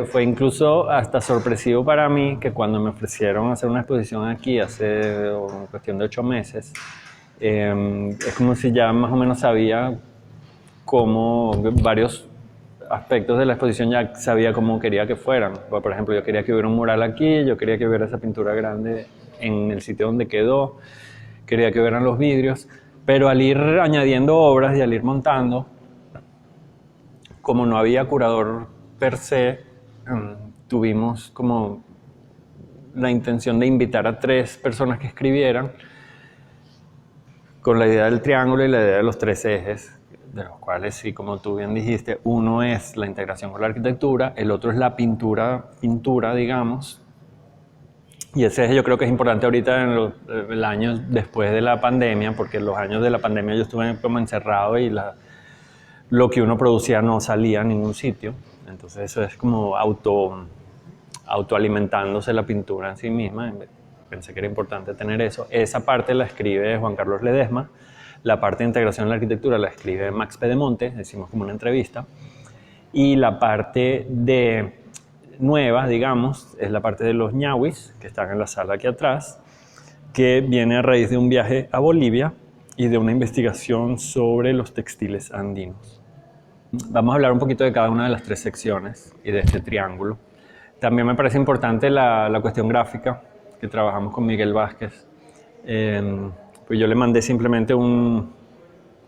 Fue incluso hasta sorpresivo para mí que cuando me ofrecieron hacer una exposición aquí hace cuestión de 8 meses, es como si ya más o menos sabía cómo varios aspectos de la exposición ya sabía cómo quería que fueran. Por ejemplo, yo quería que hubiera un mural aquí, yo quería que hubiera esa pintura grande en el sitio donde quedó, quería que hubieran los vidrios, pero al ir añadiendo obras y al ir montando, como no había curador per se, tuvimos como la intención de invitar a 3 personas que escribieran con la idea del triángulo y la idea de los 3 ejes, de los cuales, sí, como tú bien dijiste, uno es la integración con la arquitectura, el otro es la pintura, digamos, y ese eje yo creo que es importante ahorita en el año después de la pandemia, porque los años de la pandemia yo estuve como encerrado y lo que uno producía no salía a ningún sitio, entonces eso es como autoalimentándose la pintura en sí misma. Pensé que era importante tener eso. Esa parte la escribe Juan Carlos Ledesma, la parte de integración en la arquitectura la escribe Max Pedemonte, hicimos como una entrevista, y la parte de nueva, digamos, es la parte de los ñawis, que están en la sala aquí atrás, que viene a raíz de un viaje a Bolivia y de una investigación sobre los textiles andinos. Vamos a hablar un poquito de cada una de las 3 secciones y de este triángulo. También me parece importante la cuestión gráfica, que trabajamos con Miguel Vázquez. Pues yo le mandé simplemente como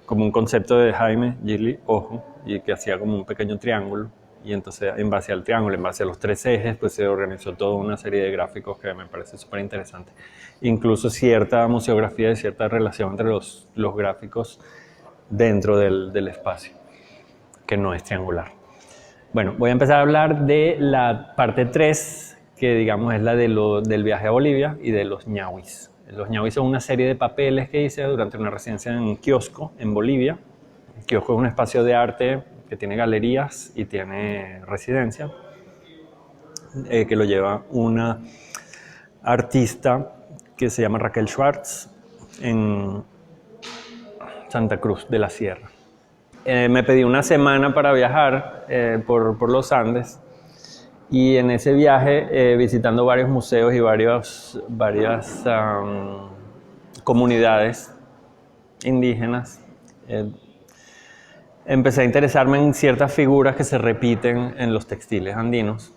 un concepto de Jaime Gili, ojo, y que hacía como un pequeño triángulo. Y entonces, en base al triángulo, en base a los 3 ejes, pues se organizó toda una serie de gráficos que me parece súper interesante. Incluso cierta museografía y cierta relación entre los gráficos dentro del espacio, que no es triangular. Bueno, voy a empezar a hablar de la parte 3, que digamos es la del viaje a Bolivia y de los ñawis. Los ñawis son una serie de papeles que hice durante una residencia en Kiosco, en Bolivia. Kiosco es un espacio de arte que tiene galerías y tiene residencia, que lo lleva una artista que se llama Raquel Schwartz en Santa Cruz de la Sierra. Me pedí una semana para viajar por los Andes, y en ese viaje, visitando varios museos y varias comunidades indígenas, empecé a interesarme en ciertas figuras que se repiten en los textiles andinos,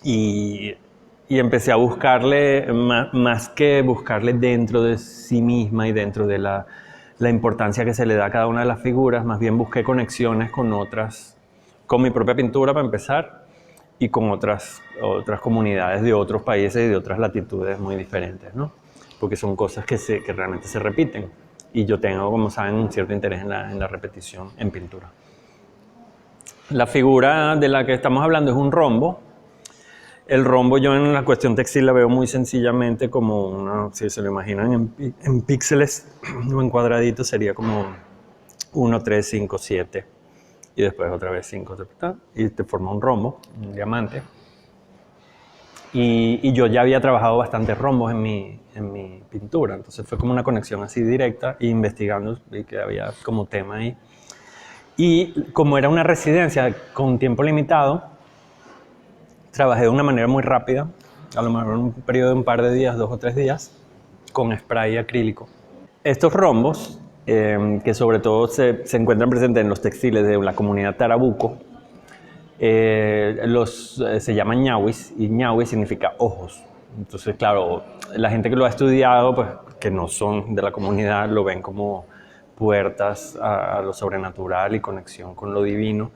y empecé a buscarle, más que buscarle dentro de sí misma y dentro de la importancia que se le da a cada una de las figuras, más bien busqué conexiones con otras, con mi propia pintura para empezar, y con otras comunidades de otros países y de otras latitudes muy diferentes, ¿no? Porque son cosas que realmente se repiten, y yo tengo, como saben, un cierto interés en la repetición en pintura. La figura de la que estamos hablando es un rombo. El rombo yo en la cuestión textil la veo muy sencillamente como si se lo imaginan en píxeles o en cuadraditos, sería como 1, 3, 5, 7 y después otra vez 5, y te forma un rombo, un diamante. Y yo ya había trabajado bastantes rombos en mi pintura, entonces fue como una conexión así directa, e investigando, y que había como tema ahí. Y como era una residencia con tiempo limitado, trabajé de una manera muy rápida, a lo mejor en un periodo de un par de días, 2 o 3 días, con spray acrílico. Estos rombos, que sobre todo se encuentran presentes en los textiles de la comunidad Tarabuco, se llaman ñawis, y ñawi significa ojos. Entonces, claro, la gente que lo ha estudiado, pues, que no son de la comunidad, lo ven como puertas a lo sobrenatural y conexión con lo divino.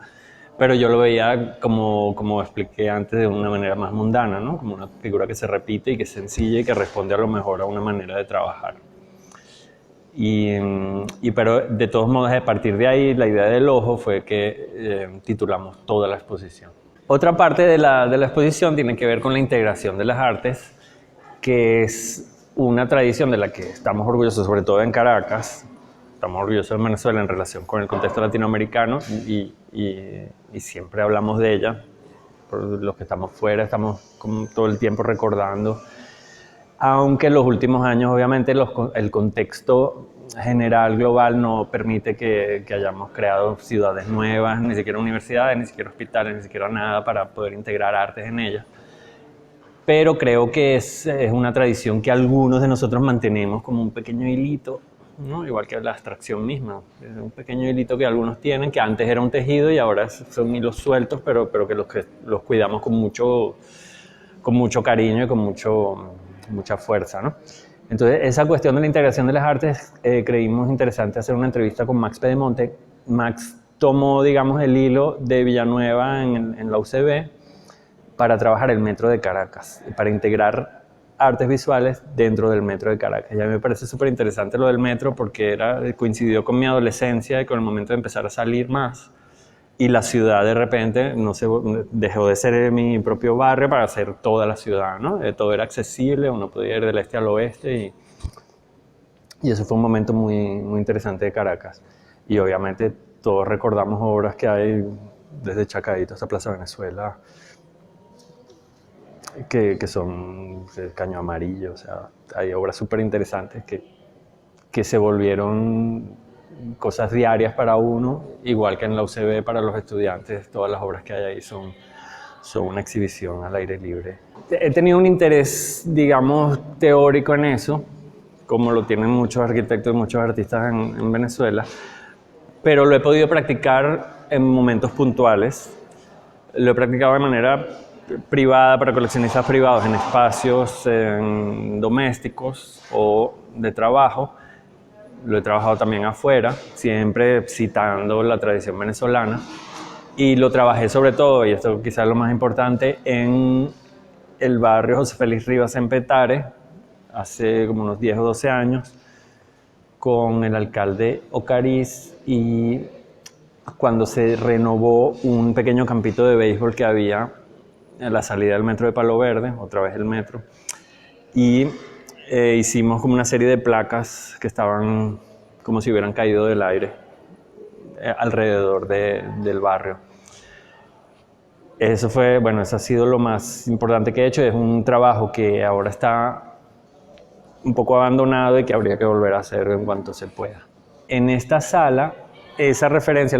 Pero yo lo veía, como expliqué antes, de una manera más mundana, ¿no? Como una figura que se repite y que es sencilla y que responde a lo mejor a una manera de trabajar. Pero de todos modos, a partir de ahí, la idea del ojo fue que titulamos toda la exposición. Otra parte de la exposición tiene que ver con la integración de las artes, que es una tradición de la que estamos orgullosos, sobre todo en Caracas. Estamos orgullosos de Venezuela en relación con el contexto latinoamericano, y siempre hablamos de ella. Por los que estamos fuera, estamos como todo el tiempo recordando. Aunque en los últimos años, obviamente, el contexto general, global, no permite que hayamos creado ciudades nuevas, ni siquiera universidades, ni siquiera hospitales, ni siquiera nada para poder integrar artes en ellas. Pero creo que es una tradición que algunos de nosotros mantenemos como un pequeño hilito, ¿no? Igual que la abstracción misma. Es un pequeño hilito que algunos tienen, que antes era un tejido y ahora son hilos sueltos, pero que los cuidamos con mucho cariño y con mucha fuerza, ¿no? Entonces, esa cuestión de la integración de las artes, creímos interesante hacer una entrevista con Max Pedemonte. Max tomó, digamos, el hilo de Villanueva en la UCB para trabajar el metro de Caracas, para integrar artes visuales dentro del metro de Caracas. Ya me parece súper interesante lo del metro porque coincidió con mi adolescencia y con el momento de empezar a salir más. Y la ciudad de repente dejó de ser mi propio barrio para ser toda la ciudad, ¿no? Todo era accesible, uno podía ir del este al oeste y eso fue un momento muy, muy interesante de Caracas. Y obviamente todos recordamos obras que hay desde Chacaíto hasta Plaza Venezuela que son Caño Amarillo, o sea, hay obras súper interesantes que se volvieron cosas diarias para uno, igual que en la UCB para los estudiantes, todas las obras que hay ahí son una exhibición al aire libre. He tenido un interés, digamos, teórico en eso, como lo tienen muchos arquitectos y muchos artistas en Venezuela, pero lo he podido practicar en momentos puntuales. Lo he practicado de manera privada para coleccionistas privados en espacios domésticos o de trabajo. Lo he trabajado también afuera, siempre citando la tradición venezolana. Y lo trabajé sobre todo, y esto quizás es lo más importante, en el barrio José Félix Rivas en Petare, hace como unos 10 o 12 años, con el alcalde Ocariz, y cuando se renovó un pequeño campito de béisbol que había en la salida del metro de Palo Verde, otra vez el metro, y hicimos como una serie de placas que estaban como si hubieran caído del aire alrededor del barrio. Eso ha sido lo más importante que he hecho. Es un trabajo que ahora está un poco abandonado y que habría que volver a hacer en cuanto se pueda. En esta sala, esa referencia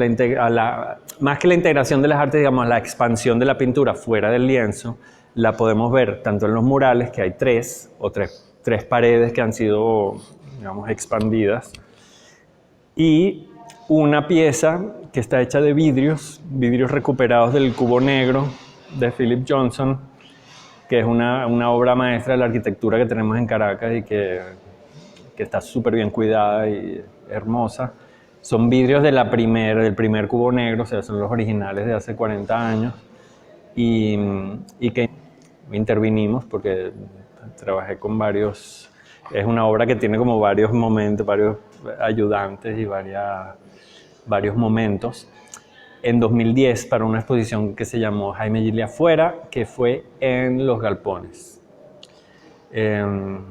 más que la integración de las artes, digamos, la expansión de la pintura fuera del lienzo, la podemos ver tanto en los murales, que hay tres paredes que han sido, digamos, expandidas, y una pieza que está hecha de vidrios recuperados del Cubo Negro de Philip Johnson, que es una obra maestra de la arquitectura que tenemos en Caracas y que está súper bien cuidada y hermosa. Son vidrios del primer Cubo Negro, o sea, son los originales de hace 40 años, y que intervinimos porque trabajé con varios. Es una obra que tiene como varios momentos, varios ayudantes y varios momentos. En 2010 para una exposición que se llamó Jaime Gili afuera, que fue en Los Galpones. En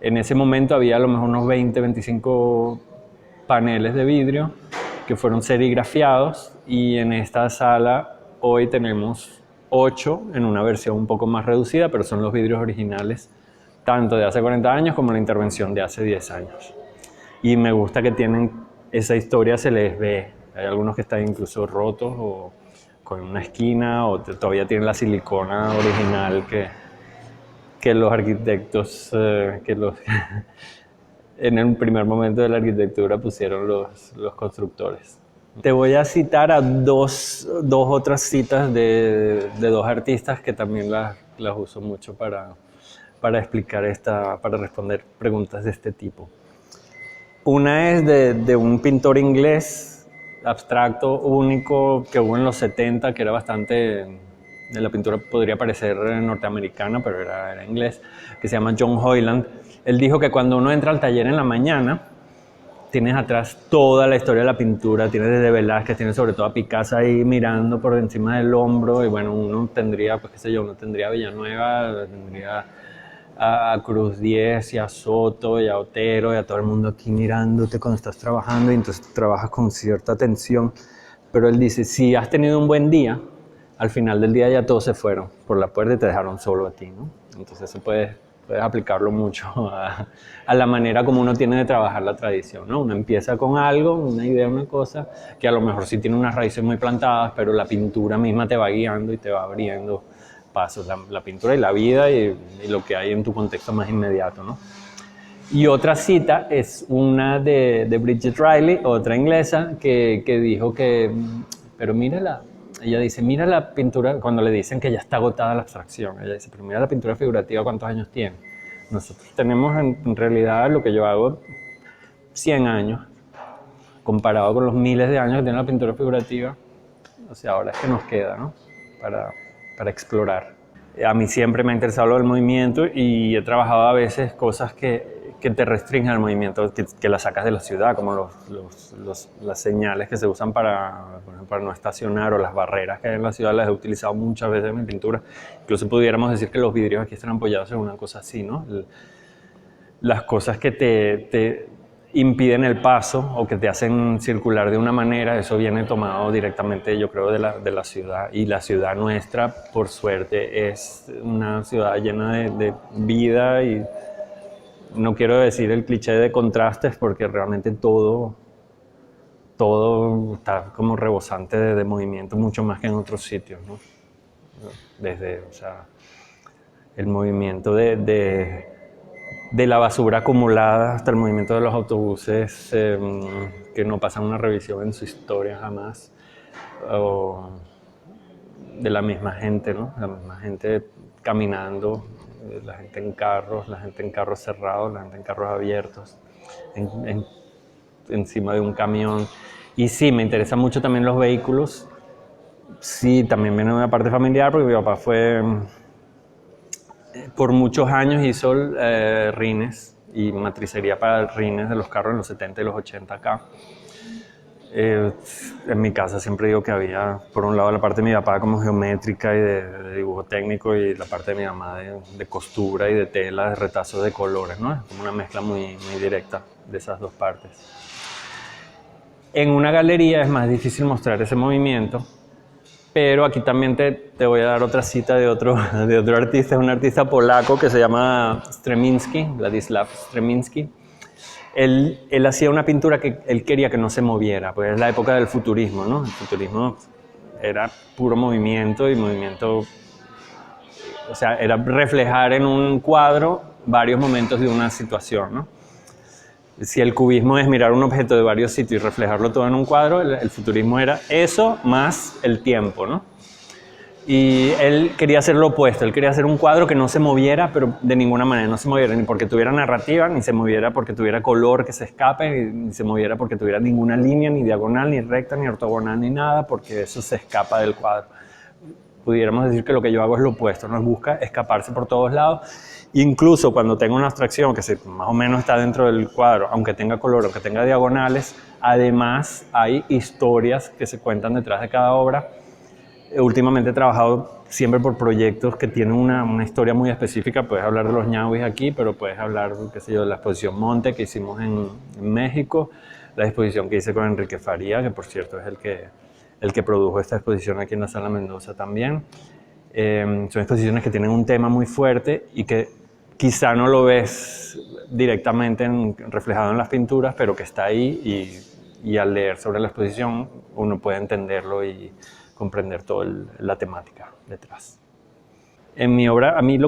ese momento había a lo mejor unos 20, 25 paneles de vidrio que fueron serigrafiados, y en esta sala hoy tenemos 8 en una versión un poco más reducida, pero son los vidrios originales tanto de hace 40 años como la intervención de hace 10 años. Y me gusta que tienen esa historia, se les ve. Hay algunos que están incluso rotos o con una esquina, o todavía tienen la silicona original que los arquitectos, en el primer momento de la arquitectura pusieron los constructores. Te voy a citar a dos otras citas de dos artistas que también las uso mucho para explicar para responder preguntas de este tipo. Una es de un pintor inglés abstracto único que hubo en los 70, que era bastante, de la pintura podría parecer norteamericana, pero era inglés, que se llama John Hoyland. Él dijo que cuando uno entra al taller en la mañana, tienes atrás toda la historia de la pintura, tienes desde Velázquez, tienes sobre todo a Picasso ahí mirando por encima del hombro, y bueno, uno tendría, pues qué sé yo, uno tendría a Villanueva, tendría a Cruz Diez y a Soto y a Otero y a todo el mundo aquí mirándote cuando estás trabajando, y entonces trabajas con cierta atención. Pero él dice, si has tenido un buen día, al final del día ya todos se fueron por la puerta y te dejaron solo a ti, ¿no? Entonces eso puede puedes aplicarlo mucho a la manera como uno tiene de trabajar la tradición, ¿no? Uno empieza con algo, una idea, una cosa, que a lo mejor sí tiene unas raíces muy plantadas, pero la pintura misma te va guiando y te va abriendo pasos, la pintura y la vida y lo que hay en tu contexto más inmediato, ¿no? Y otra cita es una de Bridget Riley, otra inglesa, que dijo que, pero mírala, ella dice, mira la pintura, cuando le dicen que ya está agotada la abstracción, ella dice, pero mira la pintura figurativa, ¿cuántos años tiene? Nosotros tenemos en realidad lo que yo hago 100 años, comparado con los miles de años que tiene la pintura figurativa. O sea, ahora es que nos queda, ¿no? Para explorar. A mí siempre me ha interesado lo del movimiento y he trabajado a veces cosas que te restringen el movimiento, que la sacas de la ciudad, como las señales que se usan para no estacionar o las barreras que hay en la ciudad, las he utilizado muchas veces en mi pintura. Incluso pudiéramos decir que los vidrios aquí están apoyados en una cosa así, ¿no? Las cosas que te impiden el paso o que te hacen circular de una manera, eso viene tomado directamente, yo creo, de la ciudad. Y la ciudad nuestra, por suerte, es una ciudad llena de vida y no quiero decir el cliché de contrastes porque realmente todo está como rebosante de movimiento, mucho más que en otros sitios, ¿no? Desde, o sea, el movimiento de la basura acumulada hasta el movimiento de los autobuses que no pasan una revisión en su historia jamás, o de la misma gente, ¿no? La misma gente caminando, la gente en carros cerrados, la gente en carros abiertos, encima de un camión. Y sí, me interesan mucho también los vehículos. Sí, también viene de una parte familiar porque mi papá fue... Por muchos años hizo rines y matricería para rines de los carros en los 70 y los 80 acá. En mi casa siempre digo que había, por un lado, la parte de mi papá como geométrica y de dibujo técnico y la parte de mi mamá de costura y de tela, de retazos de colores, ¿no? Es como una mezcla muy, muy directa de esas dos partes. En una galería es más difícil mostrar ese movimiento, pero aquí también te voy a dar otra cita de otro artista, es un artista polaco que se llama Stremiński, Władysław Stremiński. Él hacía una pintura que él quería que no se moviera, porque es la época del futurismo, ¿no? El futurismo era puro movimiento y movimiento, o sea, era reflejar en un cuadro varios momentos de una situación, ¿no? Si el cubismo es mirar un objeto de varios sitios y reflejarlo todo en un cuadro, el futurismo era eso más el tiempo, ¿no? Y él quería hacer lo opuesto, él quería hacer un cuadro que no se moviera, pero de ninguna manera, no se moviera ni porque tuviera narrativa, ni se moviera porque tuviera color que se escape, ni se moviera porque tuviera ninguna línea, ni diagonal, ni recta, ni ortogonal, ni nada, porque eso se escapa del cuadro. Pudiéramos decir que lo que yo hago es lo opuesto, nos busca escaparse por todos lados. Incluso cuando tengo una abstracción que más o menos está dentro del cuadro, aunque tenga color, aunque tenga diagonales, además hay historias que se cuentan detrás de cada obra. Últimamente he trabajado siempre por proyectos que tienen una historia muy específica. Puedes hablar de los ñauis aquí, pero puedes hablar, qué sé yo, de la exposición Monte que hicimos en México, la exposición que hice con Enrique Faría, que por cierto es el que produjo esta exposición aquí en la Sala Mendoza también. Son exposiciones que tienen un tema muy fuerte y que quizá no lo ves directamente reflejado en las pinturas, pero que está ahí y al leer sobre la exposición uno puede entenderlo y comprender toda la temática detrás. En mi obra, a mí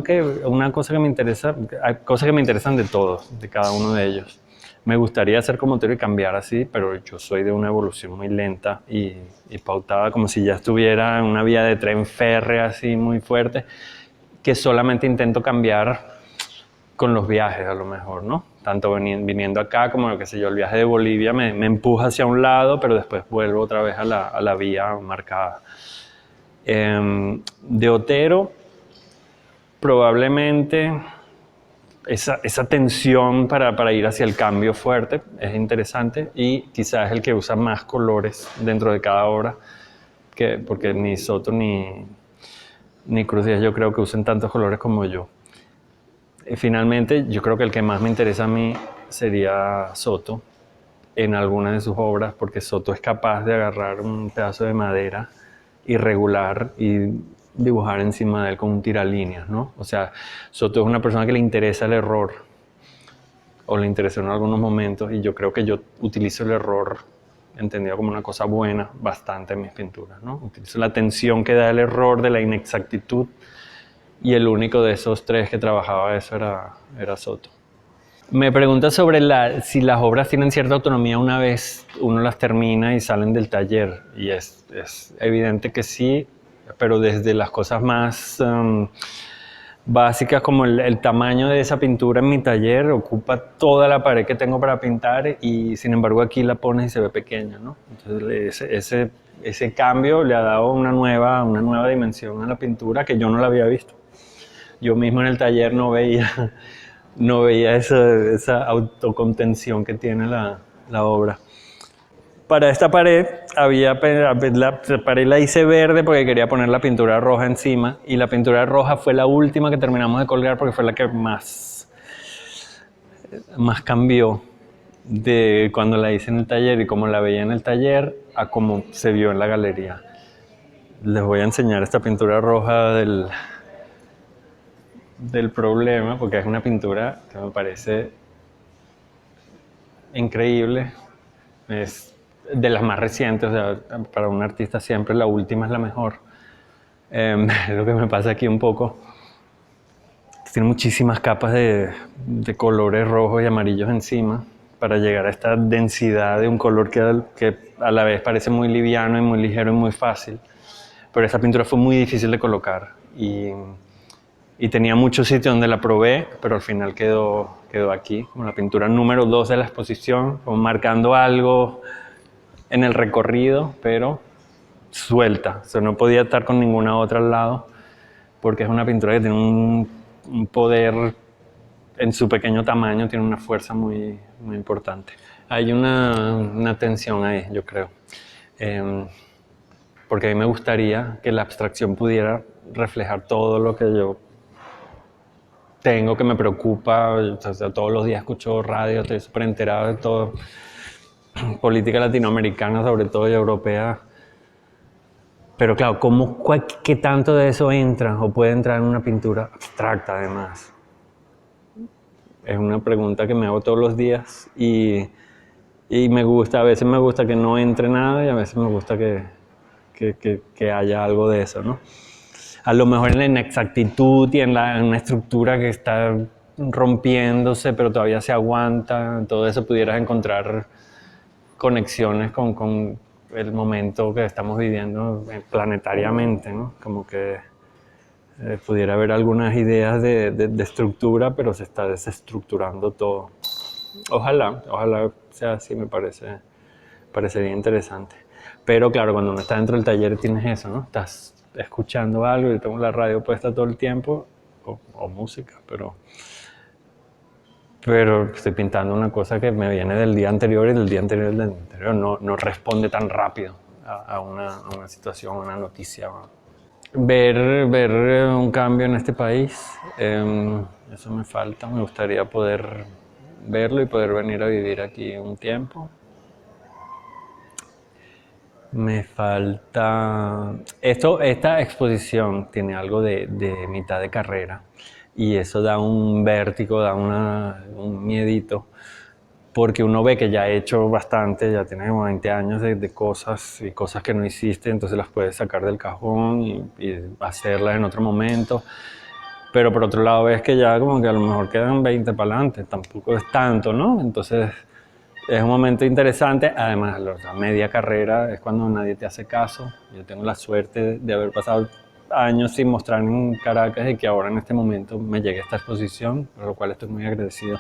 una cosa que me interesa, hay cosas que me interesan de todos, de cada uno de ellos. Me gustaría ser como Otero y cambiar así, pero yo soy de una evolución muy lenta y pautada, como si ya estuviera en una vía de tren férrea así muy fuerte, que solamente intento cambiar con los viajes a lo mejor, ¿no? Tanto viniendo acá como, qué sé yo, el viaje de Bolivia me empuja hacia un lado, pero después vuelvo otra vez a la vía marcada. De Otero, probablemente esa tensión para ir hacia el cambio fuerte es interesante y quizás es el que usa más colores dentro de cada obra, porque ni Soto ni Cruz Díaz yo creo que usen tantos colores como yo. Finalmente, yo creo que el que más me interesa a mí sería Soto en alguna de sus obras, porque Soto es capaz de agarrar un pedazo de madera irregular y dibujar encima de él con un tiralíneas, ¿no? O sea, Soto es una persona que le interesa el error, o le interesó en algunos momentos, y yo creo que yo utilizo el error entendido como una cosa buena bastante en mis pinturas, ¿no? Utilizo la tensión que da el error de la inexactitud, y el único de esos tres que trabajaba eso era Soto. Me pregunta sobre si las obras tienen cierta autonomía una vez uno las termina y salen del taller, y es evidente que sí, pero desde las cosas más básicas, como el tamaño de esa pintura en mi taller ocupa toda la pared que tengo para pintar, y sin embargo aquí la pones y se ve pequeña, ¿no? Entonces ese cambio le ha dado una nueva dimensión a la pintura que yo no la había visto. Yo mismo en el taller no veía esa autocontención que tiene la obra. Para esta pared la pared la hice verde porque quería poner la pintura roja encima, y la pintura roja fue la última que terminamos de colgar porque fue la que más cambió de cuando la hice en el taller y como la veía en el taller a como se vio en la galería. Les voy a enseñar esta pintura roja del problema, porque es una pintura que me parece increíble. Es de las más recientes, o sea, para un artista siempre la última es la mejor. Es lo que me pasa aquí un poco. Tiene muchísimas capas de colores rojos y amarillos encima para llegar a esta densidad de un color que a la vez parece muy liviano y muy ligero y muy fácil. Pero esta pintura fue muy difícil de colocar y tenía muchos sitios donde la probé, pero al final quedó aquí, como la pintura número 2 de la exposición, como marcando algo en el recorrido, pero suelta. O sea, no podía estar con ninguna otra al lado, porque es una pintura que tiene un poder en su pequeño tamaño, tiene una fuerza muy, muy importante. Hay una tensión ahí, yo creo. Porque a mí me gustaría que la abstracción pudiera reflejar todo lo que yo tengo, que me preocupa. O sea, todos los días escucho radio, estoy súper enterado de todo. Política latinoamericana, sobre todo, y europea. Pero claro, ¿qué tanto de eso entra o puede entrar en una pintura abstracta, además? Es una pregunta que me hago todos los días y me gusta, a veces me gusta que no entre nada y a veces me gusta que haya algo de eso, ¿no? A lo mejor en la inexactitud y en una estructura que está rompiéndose, pero todavía se aguanta, todo eso pudieras encontrar conexiones con el momento que estamos viviendo planetariamente, ¿no? Como que pudiera haber algunas ideas de estructura, pero se está desestructurando todo. Ojalá sea así, parecería interesante. Pero claro, cuando uno está dentro del taller tienes eso, ¿no? Estás escuchando algo y tengo la radio puesta todo el tiempo, o música, pero estoy pintando una cosa que me viene del día anterior y del día anterior no responde tan rápido a una situación, a una noticia. Ver un cambio en este país, eso me falta. Me gustaría poder verlo y poder venir a vivir aquí un tiempo. Me falta... Esta exposición tiene algo de mitad de carrera y eso da un vértigo, da un miedito, porque uno ve que ya ha hecho bastante, ya tiene como 20 años de cosas y cosas que no hiciste, entonces las puedes sacar del cajón y hacerlas en otro momento. Pero por otro lado ves que ya como que a lo mejor quedan 20 para adelante, tampoco es tanto, ¿no? Entonces es un momento interesante. Además, la media carrera es cuando nadie te hace caso. Yo tengo la suerte de haber pasado años sin mostrar en Caracas y que ahora en este momento me llegue esta exposición, por lo cual estoy muy agradecido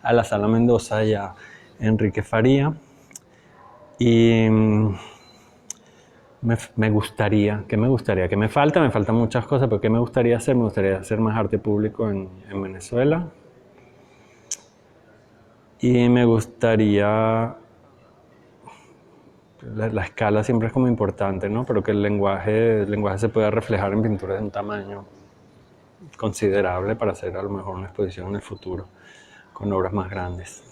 a la Sala Mendoza y a Enrique Faría. Y me gustaría, que me faltan muchas cosas, pero ¿qué me gustaría hacer? Me gustaría hacer más arte público en Venezuela. Y me gustaría, la escala siempre es como importante, ¿no? Pero que el lenguaje se pueda reflejar en pinturas de un tamaño considerable para hacer a lo mejor una exposición en el futuro con obras más grandes.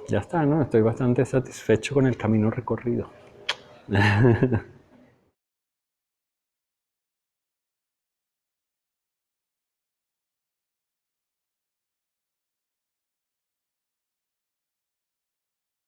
Ya está, ¿no? Estoy bastante satisfecho con el camino recorrido.